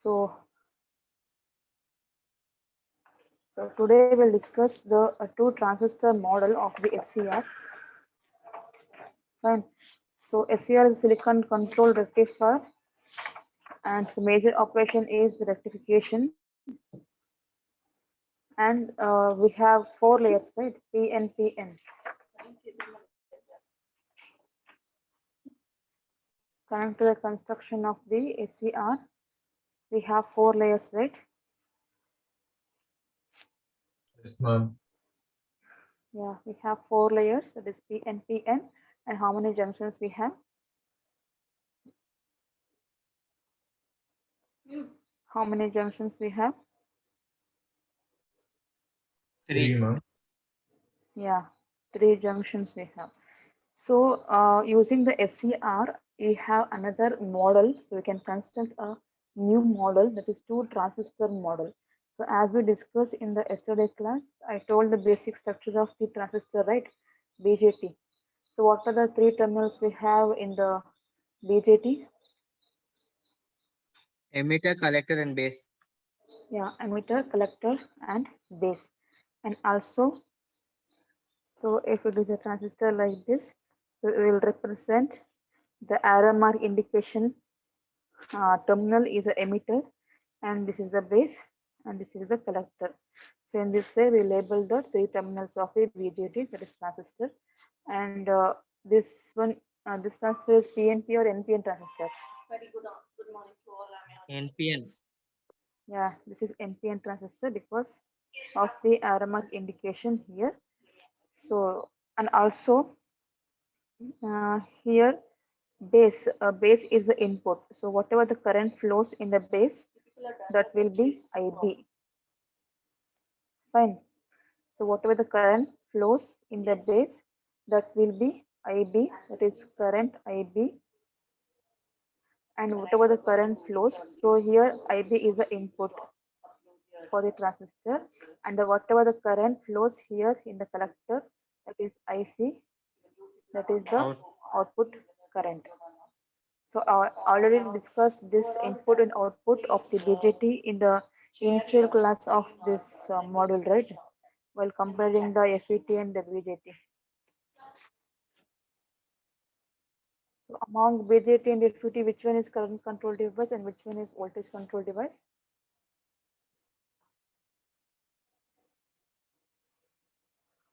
So today we'll discuss the two transistor model of the SCR. Fine. So SCR is silicon control rectifier, and the major operation is the rectification. And we have four layers, right? PNPN. Coming to the construction of the SCR, we have four layers, right? Yes, ma'am. Yeah, we have four layers, that is PNPN. And how many junctions we have? How many junctions we have? Three, ma'am. Yeah, three junctions we have. So using the SCR, we have another model. So we can construct a new model, that is two transistor model. So as we discussed in the yesterday class, I told the basic structure of the transistor, right? BJT. So what are the three terminals we have in the BJT? Emitter, collector, and base. Yeah, emitter, collector, and base. And also, so if it is a transistor like this, so it will represent the arrow mark indication. Terminal is the emitter, and this is the base, and this is the collector. So in this way, we label the three terminals of a BJT, that is transistor. And this one, this transistor is PNP or NPN transistor. Very good. Good morning to all. NPN. Yeah, this is NPN transistor because of the arrow mark indication here. So, and also here base is the input. So whatever the current flows in the base, that will be IB. Fine. So whatever the current flows in the base, that will be IB, that is current IB. And whatever the current flows, so here IB is the input for the transistor, and whatever the current flows here in the collector, that is IC, that is the output current. So I already discussed this input and output of the BJT in the initial class of this module, right? While comparing the FET and the BJT. So among BJT and FET, which one is current control device and which one is voltage control device?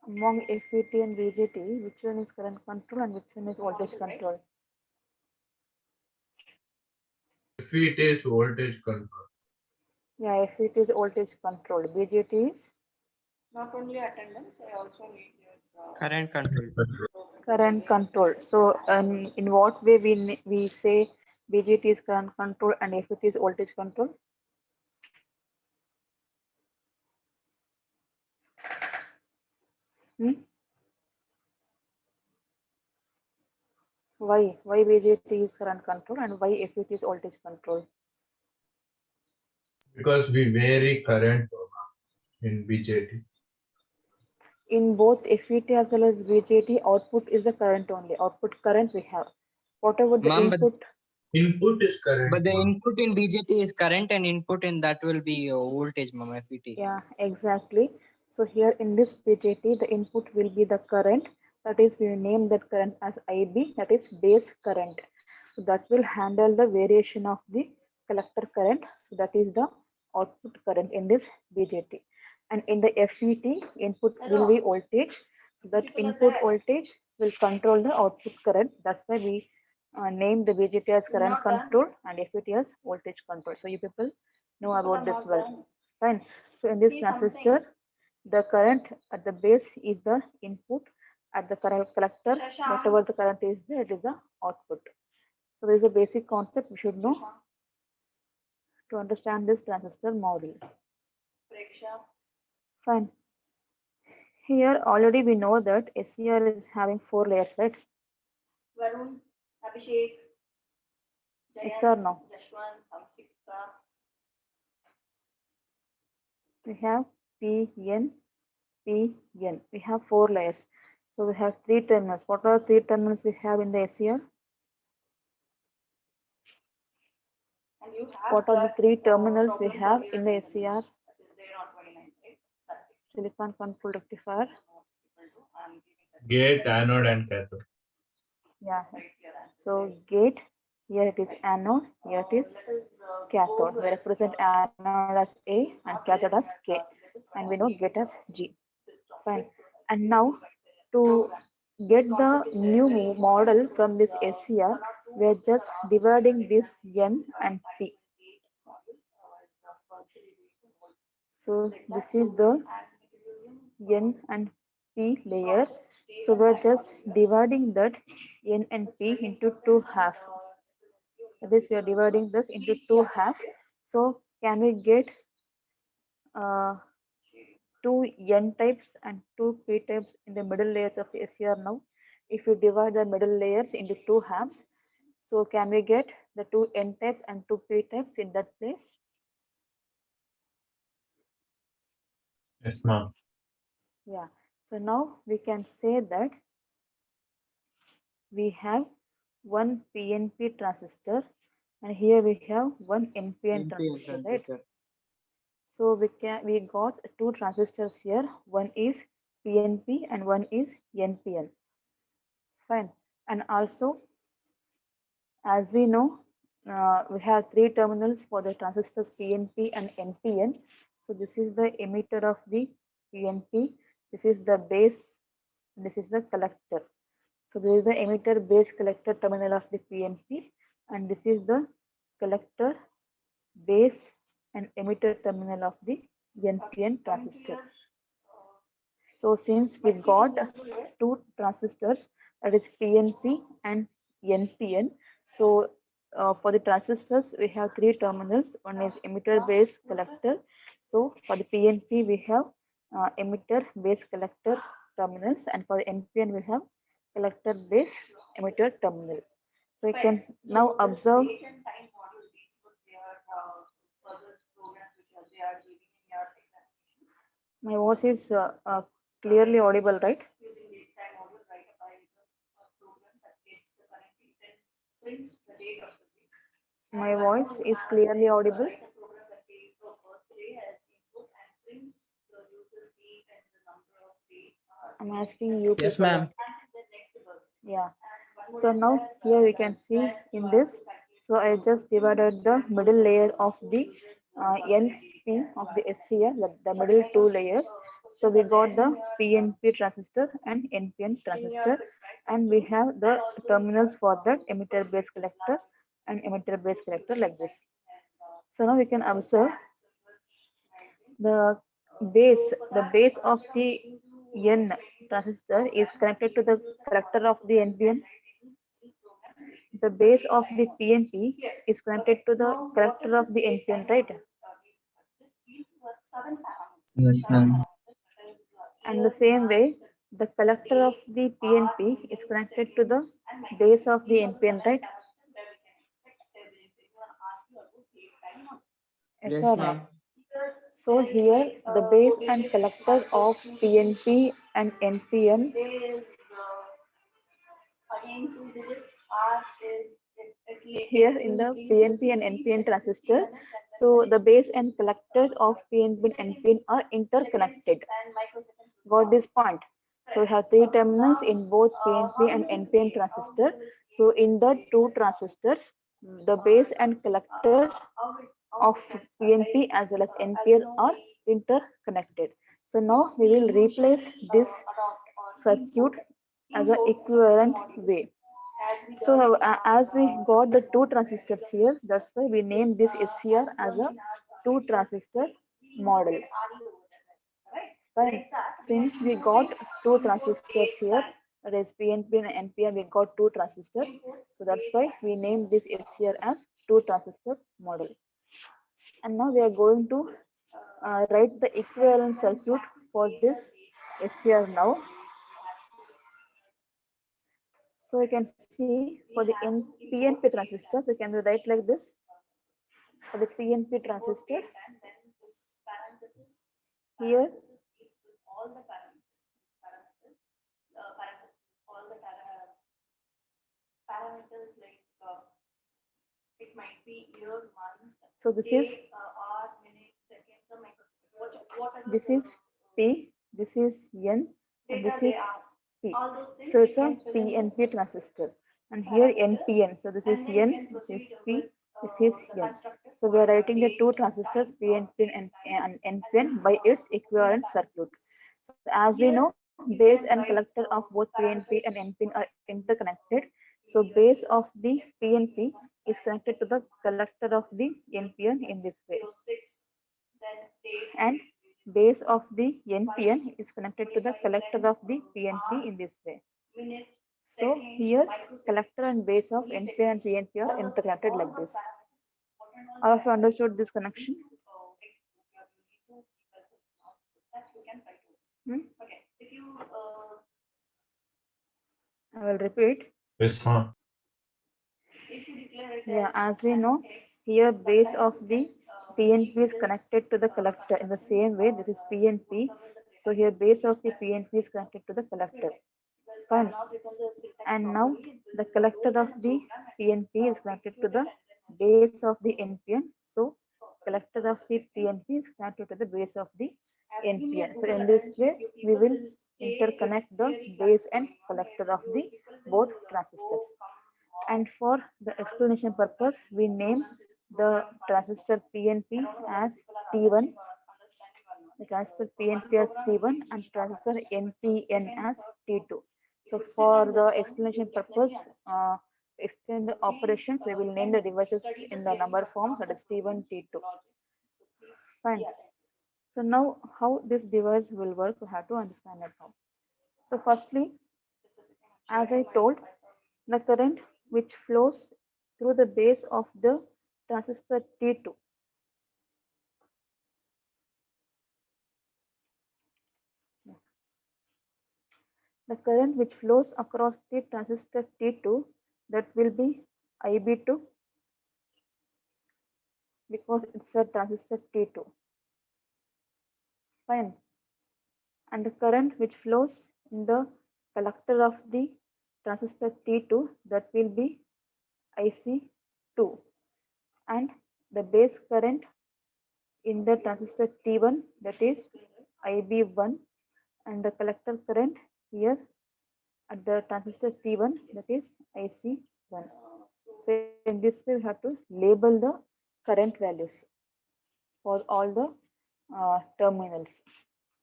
Among FET and BJT, which one is current control and which one is voltage control? FET is voltage control. Yeah, FET is voltage control. BJT is Not only attendance, I also need your Current control. current control. So in what way we say BJT is current control and FET is voltage control? Hmm? Why BJT is current control and why FET is voltage control? Because we vary current in BJT. In both FET as well as BJT, output is the current only. Output current we have. Whatever the Ma'am, input. Input is current. But the ma'am. input in BJT is current, and input in that will be voltage, ma'am, FET. Yeah, exactly. So here in this BJT, the input will be the current. That is, we name that current as IB, that is base current. So that will handle the variation of the collector current. So that is the output current in this BJT. And in the FET, input will be voltage. So that input voltage will control the output current. That's why we name the BJT as current control and FET as voltage control. So you people know about this well. Fine. So in this transistor, the current at the base is the input. At the current collector, whatever the current is there, it is the output. So there is a basic concept we should know to understand this transistor model. Fine. Here already we know that SCR is having four layers, right? Varun, Abhishek, Yes or no? Jashwant, Amsika. We have PN, PN. We have four layers. So we have three terminals. What are the three terminals we have in the SCR? And you have What are the that, three terminals we problem have earlier in the that SCR? is there on 29, right? That's it. Silicon control rectifier. I'm giving that Gate, anode, and cathode. Yeah. right here. So gate, here it is anode, here it is cathode. We represent anode as A and cathode as K. And we know gate as G. Fine. And now to get the new model from this SCR, we are just dividing this N and P. So this is the N and P layer. So we're just dividing that N and P into two half. This we are dividing this into two half. So can we get uh, two N types and two P types in the middle layers of SCR now? If you divide the middle layers into two halves, so can we get the two N types and two P types in that place? Yes, ma'am. Yeah. So now we can say that we have one PNP transistor and here we have one NPN NPN transistor, right? transistor. So we got two transistors here. One is PNP and one is NPN. Fine. And also, as we know, we have three terminals for the transistors PNP and NPN. So this is the emitter of the PNP. This is the base. This is the collector. So this is the emitter base collector terminal of the PNP, and this is the collector base and emitter terminal of the NPN transistor. So since we got two transistors, that is PNP and NPN, so for the transistors we have three terminals. One is emitter base collector. So for the PNP we have emitter base collector terminals, and for the NPN we have collector base emitter terminal. So you can now observe. Date and time model these were their further programs which are they are giving in your examination My voice is clearly audible, right? using date time model right by the program that gets the current date and prints the date of the week. My voice is clearly audible. Write a program that takes the birthday as input and prints the user's date and the number of days passed. I'm asking you Yes, people. ma'am. And the next birthday. Yeah. So now here we can see in this. So I just divided the middle layer of the NP of the SCR, the middle two layers. So we got the PNP transistor and NPN transistor, and we have the terminals for that emitter base collector and emitter base collector like this. So now we can observe the base of the N transistor is connected to the collector of the NPN. The base of the PNP is connected to the collector of the NPN, right? Yes, ma'am. And the same way, the collector of the PNP is connected to the base of the NPN, right? Yes Yes, or no? ma'am. So here the base and collector of PNP and NPN. Again, 2 digits R is Here in the PNP and NPN transistor, so the base and collector of PNP and NPN are interconnected. and microseconds. Got this point? So we have three terminals in both PNP and NPN transistor. So in the two transistors, the base and collector of PNP as well as NPN are interconnected. So now we will replace this circuit as an equivalent way. So as we got the two transistors here, that's why we named this SCR as a two transistor model. Right. Since we got two transistors here, that is PNP and NPN, we got two transistors. So that's why we named this SCR as two transistor model. And now we are going to write the equivalent circuit for this SCR now. So you can see for the PNP transistors, you can write like this. For the PNP transistor, here All the parameters, all the parameters like It might be year, month, So this is day, hour, minute, seconds, or microsecond. Whatever this the is P, this is N, and data this they is ask. P. All those things So we it's a can fill in PNP this transistor, and here NPN. So this is and then you N, can this is proceed P, with this is the N. constructive So we are for writing the date, two transistors PNP and NPN by its equivalent circuit. So as we know, base and collector of both PNP and NPN are interconnected. So base of the PNP is connected to the collector of the NPN in this way, so 6, then date, and base of the NPN is connected to the collector of the PNP in this way. minute, So second, here microsecond. collector and base of NPN and PNP are interconnected like this. All of you understood this connection? Hmm? Okay, if you I will repeat. Yes, ma'am. if you declare it Yeah, as as we know, here base of the PNP is connected to the collector in the same way. This is PNP. So here base of the PNP is connected to the collector. Fine. And now the collector of the PNP is connected to the base of the NPN. So collector of the PNP is connected to the base of the NPN. So in this way, we will interconnect the base and collector of the both transistors. And for the explanation purpose, we name the transistor PNP as T1, the transistor PNP as T1, and transistor NPN as T2. So for the explanation purpose, explain the operations, we will name the devices in the number form, that is T1, T2. Fine. So now how this device will work, we have to understand that now. So firstly, as I told, the current which flows through the base of the transistor T2. The current which flows across the transistor T2, that will be IB2, because it's a transistor T2. Fine. And the current which flows in the collector of the transistor T2, that will be IC2. And the base current in the transistor T1, that is IB1, and the collector current here at the transistor T1, that is IC1. So in this way, we have to label the current values for all the terminals.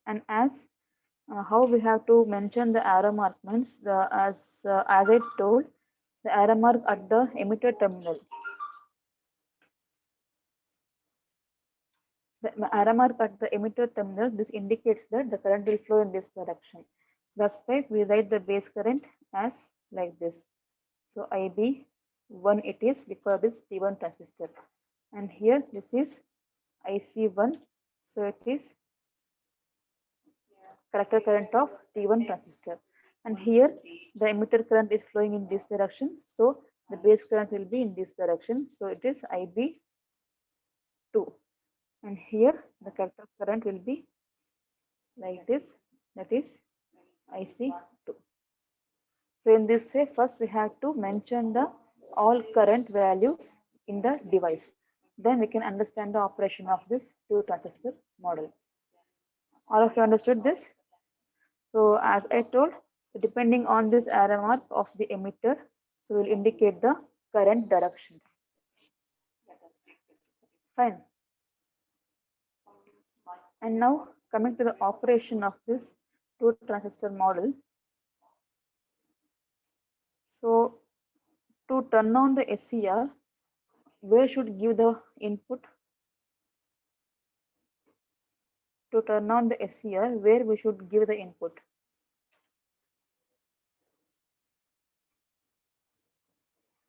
And as how we have to mention the arrow mark means, as I told, the arrow mark at the emitter terminal. The arrow mark at the emitter terminal, this indicates that the current will flow in this direction. That's why we write the base current as like this. So IB1 it is, because this T1 transistor. And here this is IC1. So it is collector current of T1 transistor. And here the emitter current is flowing in this direction. So the base current will be in this direction. So it is IB2. And here the collector current will be like this, that is IC2. So in this way, first we have to mention the all current values in the device. Then we can understand the operation of this two transistor model. All of you understood this? So as I told, depending on this arrow mark of the emitter, so will indicate the current directions. Fine. And now coming to the operation of this two transistor model. So to turn on the SCR, where should give the input? To turn on the SCR, where we should give the input?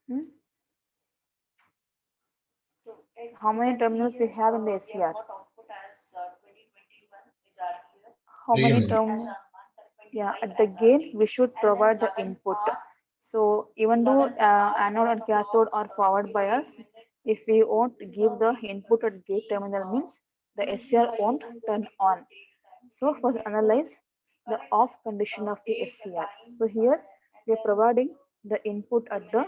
Hmm? so How many terminals we have in the SCR? How many terminals? Yeah, at the gate we should provide the input. So even though anode and cathode are powered by us, if we won't give the input at gate terminal means the SCR won't turn on. So first analyze the off condition of the SCR. So here we are providing the input at the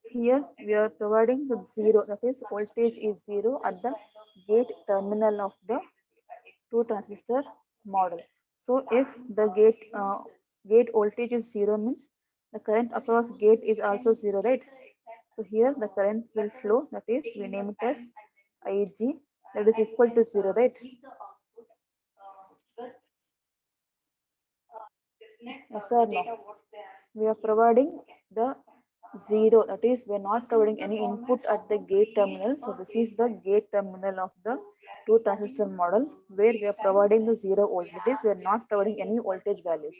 Here we are providing the zero, that is voltage is zero at the gate terminal of the two transistor model. So if the gate voltage is zero means the current across gate is also zero, right? So here the current will flow, that is we name it as Ig, that is equal to zero, right? Yes or no? We are providing the zero, that is we are not providing any input at the gate terminal. So this is the gate terminal of the two transistor model where we are providing the zero volt, that is we are not providing any voltage values.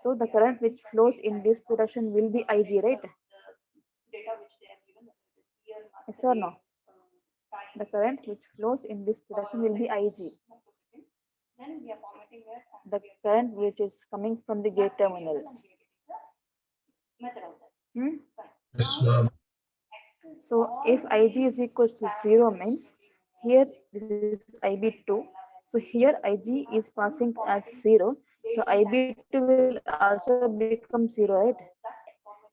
So the current which flows in this direction will be Ig, right? Yes or no? The current which flows in this direction will be Ig, the current which is coming from the gate terminal. Hmm? Yes, ma'am. So if Ig is equal to 0 means here this is Ib2. So here Ig is passing as 0. So Ib2 will also become 0, right?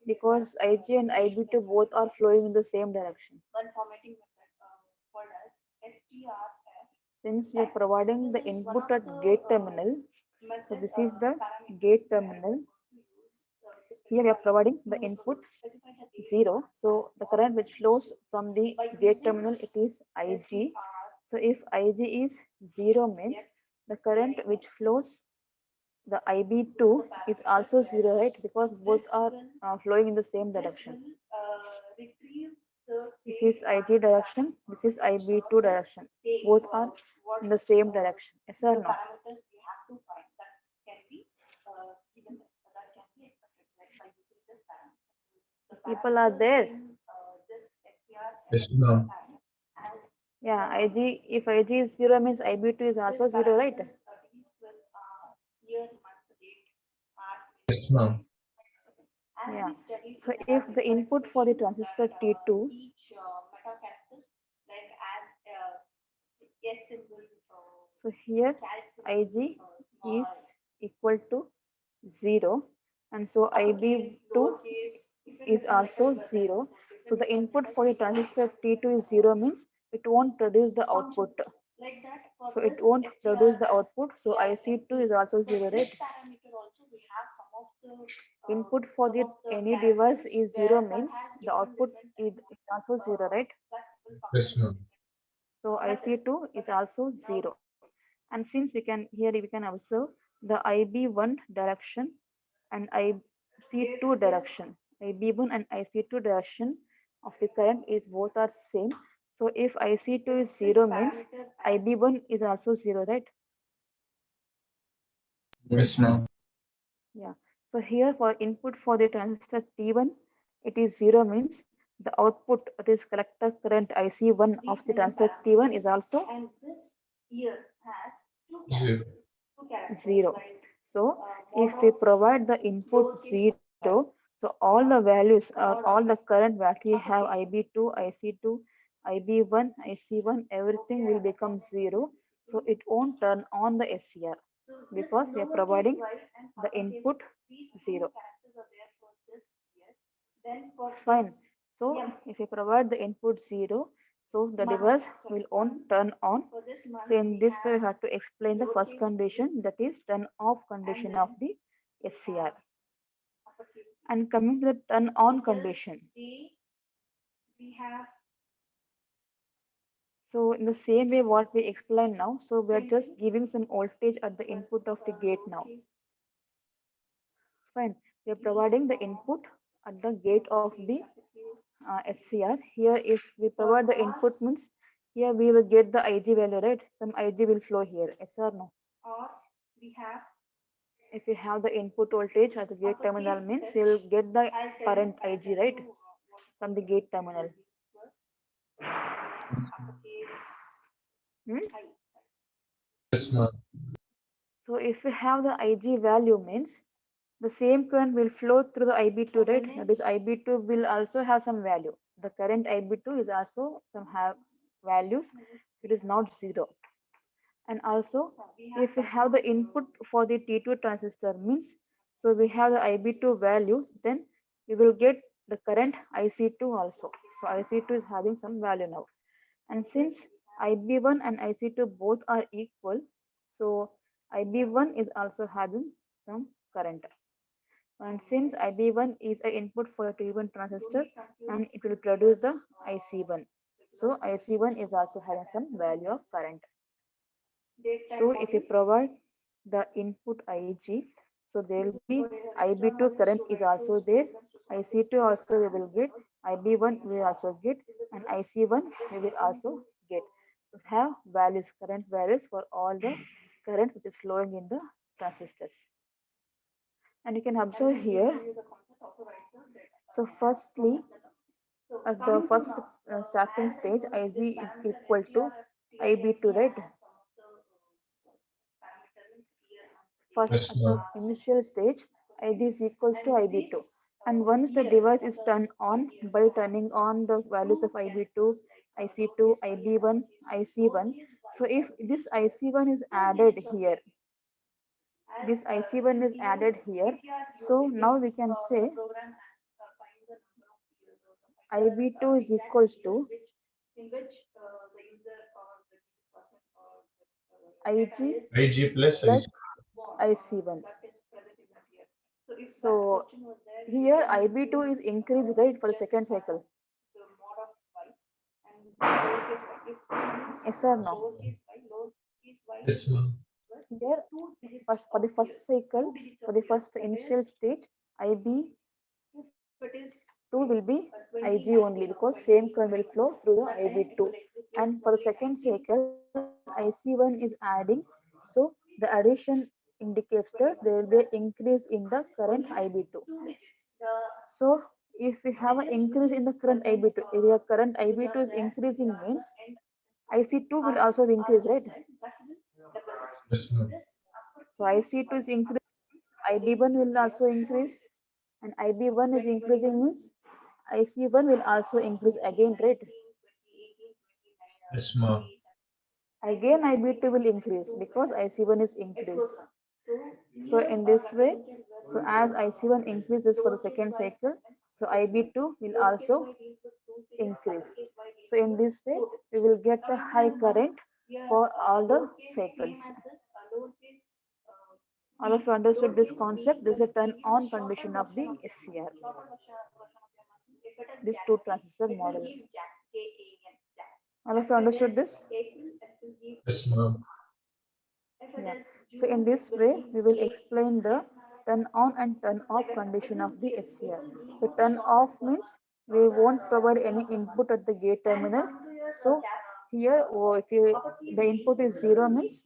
Because Ig and Ib2 both are flowing in the same direction. Since we are providing the input at gate terminal, so this is the gate terminal. Here we are providing the input 0. So the current which flows from the gate terminal, it is Ig. So if Ig is 0 means the current which flows, the Ib2 is also 0, right? Because both are flowing in the same direction. This is Ig direction, this is Ib2 direction. Both are in the same direction. Yes or no? People are there. Yes, ma'am. Yeah, Ig, if Ig is 0 means Ib2 is also 0, right? Yes, ma'am. Yeah. So if the input for the transistor T2, so here Ig is equal to 0 and so Ib2 is also 0. So the input for the transistor T2 is 0 means it won't produce the output. So it won't produce the output. So IC2 is also 0, right? Input for the any device is 0 means the output is also 0, right? Yes, ma'am. So IC2 is also 0. And since we can here we can observe the IB1 direction and IC2 direction. IB1 and IC2 direction of the current is both are same. So if IC2 is 0 means IB1 is also 0, right? Yes, ma'am. Yeah. So here for input for the transistor T1, it is 0 means the output, that is collector current IC1 of the transistor T1 is also Zero. 0. So if we provide the input 0, so all the values or all the current that we have IB2, IC2, IB1, IC1, everything will become 0. So it won't turn on the SCR because we are providing the input 0. Fine. So if you provide the input 0, so the device will on turn on. So in this way, we have to explain the first condition, that is turn off condition of the SCR. And coming to the turn on condition. So in the same way what we explained now, so we are just giving some voltage at the input of the gate now. Fine. We are providing the input at the gate of the SCR. Here, if we provide the input means here we will get the Ig value, right? Some Ig will flow here. Yes or no? If we have the input voltage at the gate terminal means we will get the current Ig, right? From the gate terminal. Hmm? Yes, ma'am. So if we have the Ig value means the same current will flow through the IB2, right? That is IB2 will also have some value. The current IB2 is also some have values. It is not 0. And also if we have the input for the T2 transistor means, so we have the IB2 value, then we will get the current IC2 also. So IC2 is having some value now. And since IB1 and IC2 both are equal, so IB1 is also having some current. And since IB1 is an input for a T1 transistor and it will produce the IC1. So IC1 is also having some value of current. So if you provide the input IG, so there will be IB2 current is also there, IC2 also we will get, IB1 we will also get, and IC1 we will also get. So have values, current values for all the current which is flowing in the transistors. And you can observe here. So firstly, at the first starting stage, IG is equal to IB2, right? First, Yes, at the ma'am. initial stage, ID is equals to IB2. And once the device is turned on by turning on the values of IB2, IC2, IB1, IC1. So if this IC1 is added here, this IC1 is added here. So now we can say IB2 is equals to in which the user or the person or IG IG plus plus IC. IC1. that is present in that here. So if that So question was there, here IB2 is increased, right, for the second cycle. the mod of y and lowercase y. If Yes or no? lowercase y Yes, ma'am. Here, first for the first cycle, for the first initial stage, IB2 it is will be IG only because same current will flow through the IB2. And for the second cycle, IC1 is adding, so the addition indicates that there will be an increase in the current IB2. So if we have an increase in the current IB2, if your current IB2 is increasing means IC2 will also increase, right? Yes, ma'am. So IC2 is increasing, IB1 will also increase, and IB1 is increasing means IC1 will also increase again, right? Yes, ma'am. Again IB2 will increase because IC1 is increased. So in this way, so as IC1 increases for the second cycle, so IB2 will also increase. So in this way, we will get the high current for all the cycles. All of you understood this concept. This is a turn on condition of the SCR. This two transistor model. All of you understood this? Yes, ma'am. Yeah. So in this way, we will explain the turn on and turn off condition of the SCR. So turn off means we won't provide any input at the gate terminal. So here, if the input is 0 means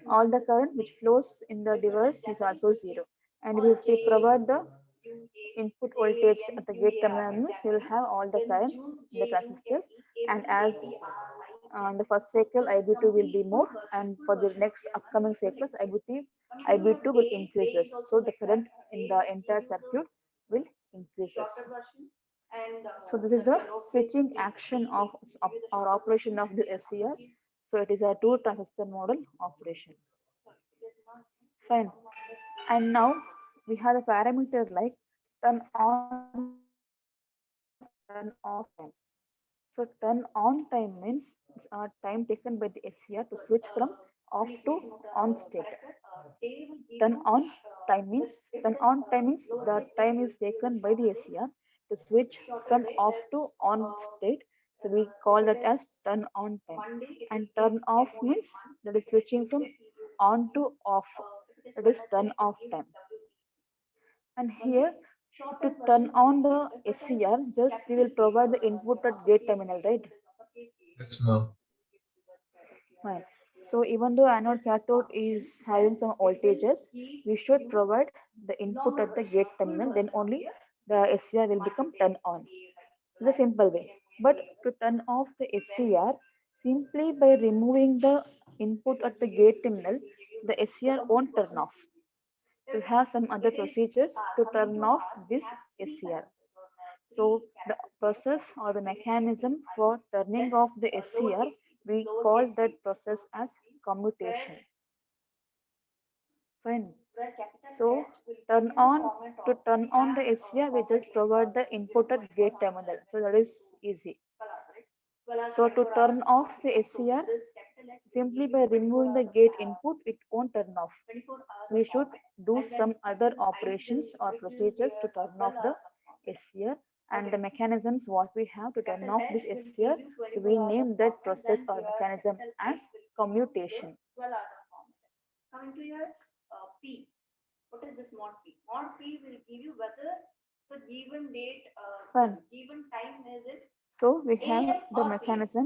all the current which flows in the device is also 0. And if we provide the input voltage at the gate terminal means we will have all the currents in the transistors. And as the first cycle IB2 will be more, and for the next upcoming cycles IB2 will increases. So the current in the entire circuit will increases. So this is the switching action of our operation of the SCR. So it is a two transistor model operation. Fine. And now we have a parameter like turn on turn off time. So turn on time means time taken by the SCR to switch from off to on state. Turn on time means the time is taken by the SCR to switch from off to on state. So we call that as turn on time. And turn off means that is switching from on to off. That is turn off time. And here to turn on the SCR, just we will provide the input at gate terminal, right? Yes, ma'am. Fine. So even though anode cathode is having some voltages, we should provide the input at the gate terminal, then only the SCR will become turn on. The simple way. But to turn off the SCR, simply by removing the input at the gate terminal, the SCR won't turn off. So we have some other procedures to turn off this SCR. So the process or the mechanism for turning off the SCR, we call that process as commutation. Fine. where capital So H will be turn in the on format to of turn on the SCR, we just provide the input at gate terminal. So that is easy. So to turn off the SCR, simply by removing the gate input, it won't turn off. We should do some other operations or procedures to turn off the SCR, and the mechanisms what we have to turn off this SCR. So we name that process or mechanism as commutation. 12 hours of format. Coming to your P. What is this mod P? Mod P will give you whether the given date, Fine. given time is it So we have AM the or mechanism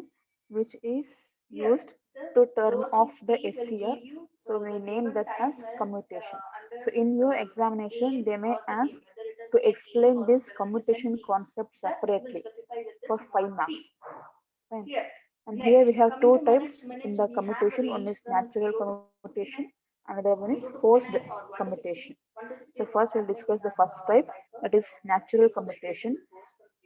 which is Here, used this to turn lowercase off the p will SCR. give you, So we the name given that as time is, commutation. under, So in your AM examination, they may or the ask PM, whether it is to 10 AM explain or this whether it is 10 commutation PM. concept That we will separately specify with this for 5 mod marks. P. Fine. Here, And next, here we have coming two to types minutes, in the we have commutation. One range is from natural 0 to commutation, 9, another one is 0 to forced 59 or 1 to commutation. 60, 1 to 60 So is first we'll exactly discuss the that, first type, cycle. that is natural commutation.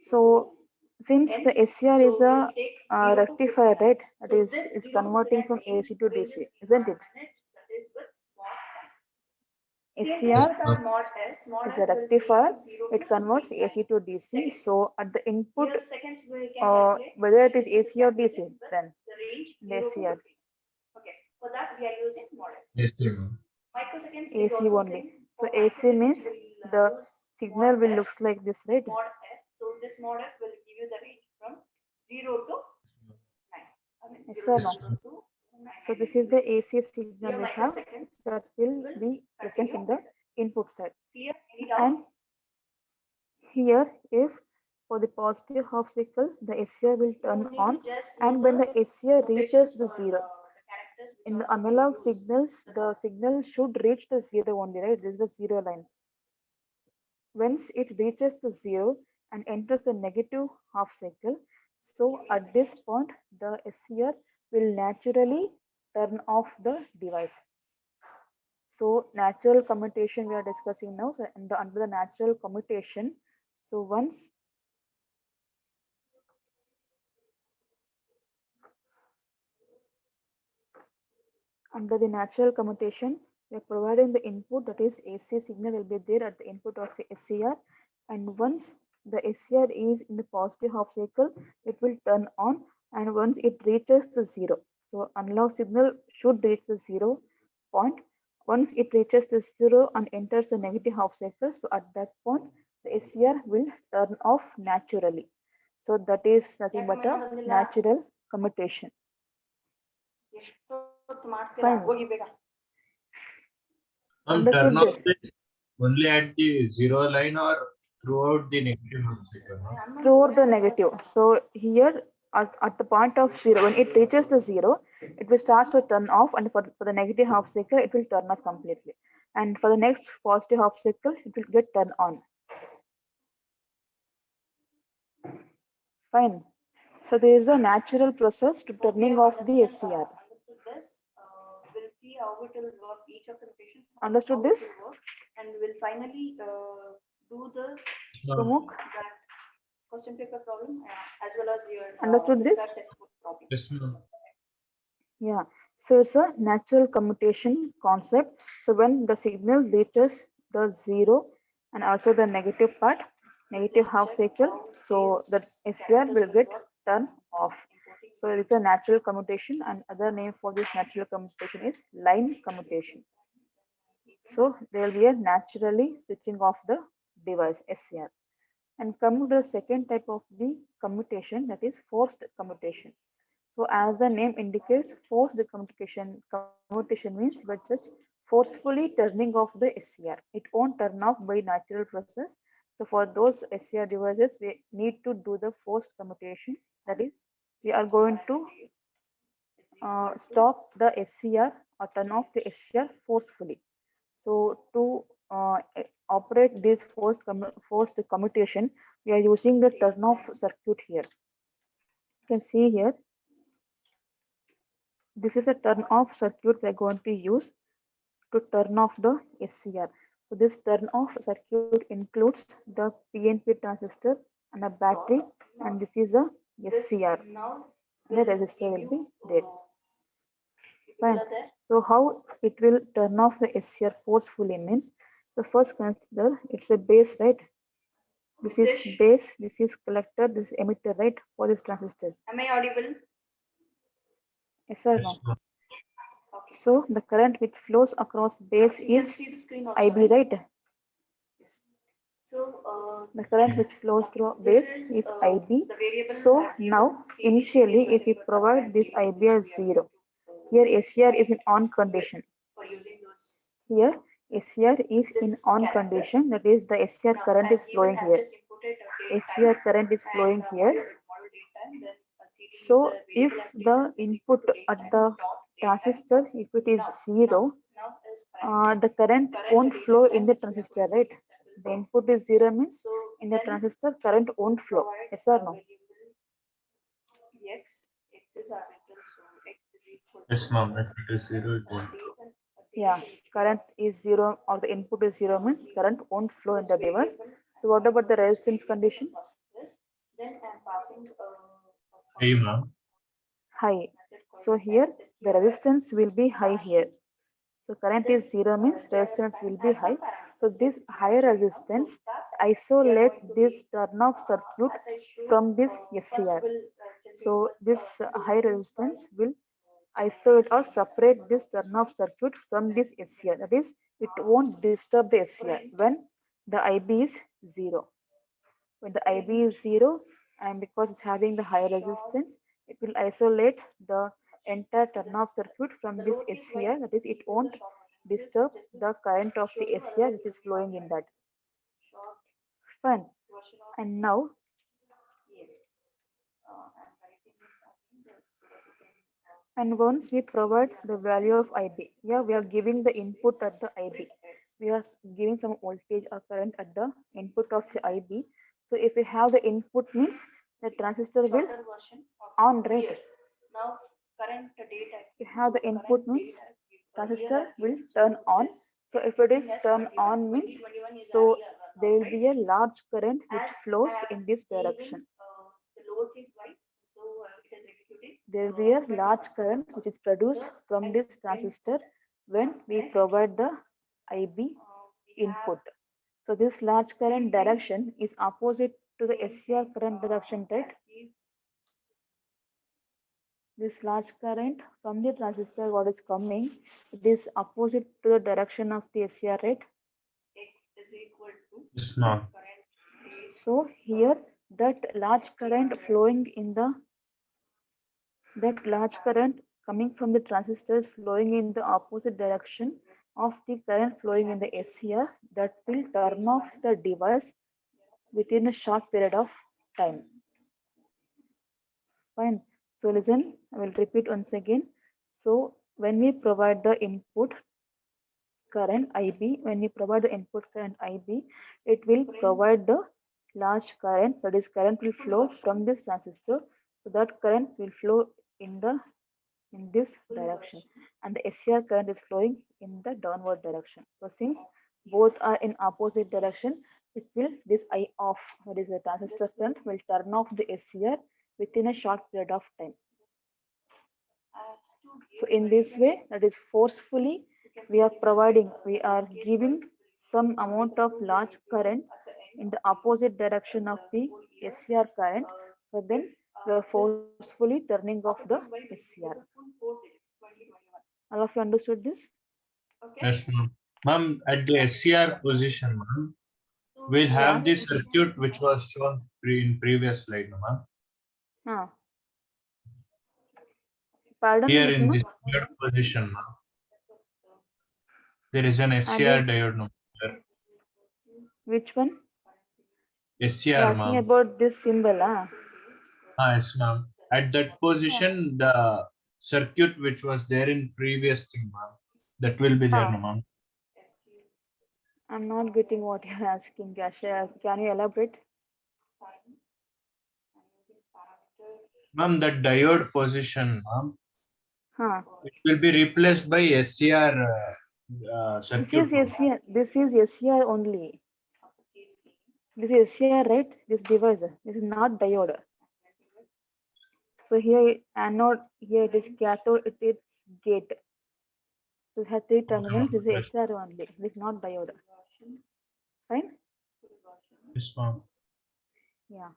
So So since N, the SCR is so a we'll take 0 to rectifier, 59. right? That So is this it's 0 to converting 59 from range AC to ranges DC, in isn't it? minutes, that is with mod N. Same thing SCR with our mod S. Mod is S a will give rectifier. you 0 It to converts 59 AC to DC. seconds. So at the input, Here seconds we can calculate. whether it is This AC or calculated DC, with then the range the 0 to SCR 50. Okay, for that we are using mod S. Yes, ma'am. Microseconds is AC also only. same. So For AC microseconds, means we'll the use signal mod will S, looks like this, right? mod S. So this mod S will give you the range from 0 to 9. I mean, Yes 0 or to no? 0 to 9. So this is the AC signal Here we have microseconds that will be present continue in the like this. input side. Clear? Any doubt? And here, if for the positive half cycle, the SCR will turn You on, need to just and know when the SCR reaches notations the or, zero, the characters which in the are going to be analog used. signals, That's the all. signal should reach the zero only, right? This is the zero line. Once it reaches the zero and enters the negative half cycle, so at this point, the SCR will naturally turn off the device. So natural commutation we are discussing now. So under the natural commutation, so once under the natural commutation, we are providing the input, that is AC signal will be there at the input of the SCR, and once the SCR is in the positive half cycle, it will turn on, and once it reaches the zero, so analog signal should reach the 0 point. Once it reaches the zero and enters the negative half cycle, so at that point the SCR will turn off naturally. So that is nothing but a natural commutation. ಎಷ್ಟೊತ್ತು ಮಾಡ್ತೀರಾ? Fine. ಹೋಗಿ ಬೇಗ. Understood Turn off this? this only at the zero line or throughout the negative half cycle, no? Through the negative. So here at the point of zero, when it reaches the zero, it will start to turn off, and for the negative half cycle, it will turn off completely. And for the next positive half cycle, it will get turned on. Fine. So there is a natural process to turning off the SCR. Understood this. We'll see how it will work, each of the notations. Understood how it this? will work, and we'll finally do the Sumuk, that question paper problem as well as your understood this? dispatch test code problem. Yes, ma'am. Yeah. So it's a natural commutation concept. So when the signal reaches the zero and also the negative part, negative half cycle, so the SCR will get turned off. So it's a natural commutation, and other name for this natural commutation is line commutation. So there will be a naturally switching off the device SCR. And coming to the second type of the commutation, that is forced commutation. So as the name indicates, forced commutation means we're just forcefully turning off the SCR. It won't turn off by natural process. So for those SCR devices, we need to do the forced commutation. That is, we are going to stop the SCR or turn off the SCR forcefully. So to operate this forced commutation, we are using the turn off circuit here. You can see here, this is a turn off circuit we are going to use to turn off the SCR. So this turn off circuit includes the PNP transistor and a battery, and this is a SCR. Now The resistor will be there. Fine. So how it will turn off the SCR forcefully means, the first consider it's a base, right? This is Udesh, base, this is collector, this is emitter, right? For this transistor. am I audible? Yes or Yes, no? ma'am. Okay. So the current which flows across base You can is see the screen also, IB, right? Yes. So, The current which flows through this base is is IB. the variable So that we now will see initially in if we case provide this IB as 0, here SCR is in on condition. for using those. Here SCR is in This on character. condition, that is the SCR Now, current is as flowing given, I've here. just inputted a date SCR time current is flowing and here. model date time, then CD is So the if variable the I'm taking is input equal to date at time the dot date time. transistor, if it is Now, 0, now is current. the current Current won't date flow time in the which we are transistor, going right? to use, that The will input is 0 means So in the then transistor current won't flow. provide Yes or a no? variable x. X is our result, so x is equal Yes, to ma'am. If it is 0, it won't. Yeah, current is 0 or the input is 0 means current won't flow in the device. So what about the resistance condition? Then I'm passing Hey, ma'am. High. So here the resistance will be high here. So current is 0 means resistance will be high. So this higher resistance isolate this turn off circuit from this SCR. So this high resistance will isolate or separate this turn off circuit from this SCR. That is, it won't disturb the SCR when the IB is 0. When the IB is 0, and because it's having the high resistance, it will isolate the entire turn off circuit from this SCR. That is, it won't disturb the current of the SCR which is flowing in that. Fine. And now and once we provide the value of IB, yeah, we are giving the input at the IB. We are giving some voltage or current at the input of the IB. So if we have the input means the transistor will on, right? Now current data. If you have the input means transistor will turn on. So if it is turn on means, so there will be a large current which flows in this direction. The lowercase y, so it is executing. There will be a large current which is produced from this transistor when we provide the IB input. So this large current direction is opposite to the SCR current direction, right? This large current from the transistor what is coming, it is opposite to the direction of the SCR, right? X is equal to Yes, ma'am. current is So here that large current flowing in the, that large current coming from the transistor is flowing in the opposite direction of the current flowing in the SCR, that will turn off the device within a short period of time. Fine. So listen, I will repeat once again. So when we provide the input current IB, when we provide the input current IB, it will provide the large current, that is current will flow from this transistor. So that current will flow in this direction, and the SCR current is flowing in the downward direction. So since both are in opposite direction, it will, this I off, that is the transistor current will turn off the SCR within a short period of time. So in this way, that is forcefully we are providing, we are giving some amount of large current in the opposite direction of the SCR current. So then we are forcefully turning off the SCR. All of you understood this? Yes, ma'am. Ma'am, at the SCR position, ma'am, we'll have the circuit which was shown in previous slide, no, ma'am. Huh. Pardon me, Here in listener. this third position, ma'am, there is an SCR Ali, diode, no, sir. which one? You're SCR, asking ma'am. about this symbol, huh? Yes, ma'am. At that position, the circuit which was there in previous thing, ma'am, that will be there, no, ma'am. I'm not getting what you're asking, Kasha. Can you elaborate? Ma'am, that diode position, ma'am, Huh. it will be replaced by SCR This circuit, is ma'am. SCR. This is SCR only. This is SCR, right? This device. This is not diode. So here anode, here it is cathode, it is gate. So it has three terminals. This is yes. SR only. This is not diode. Fine. Yes, ma'am. Yeah.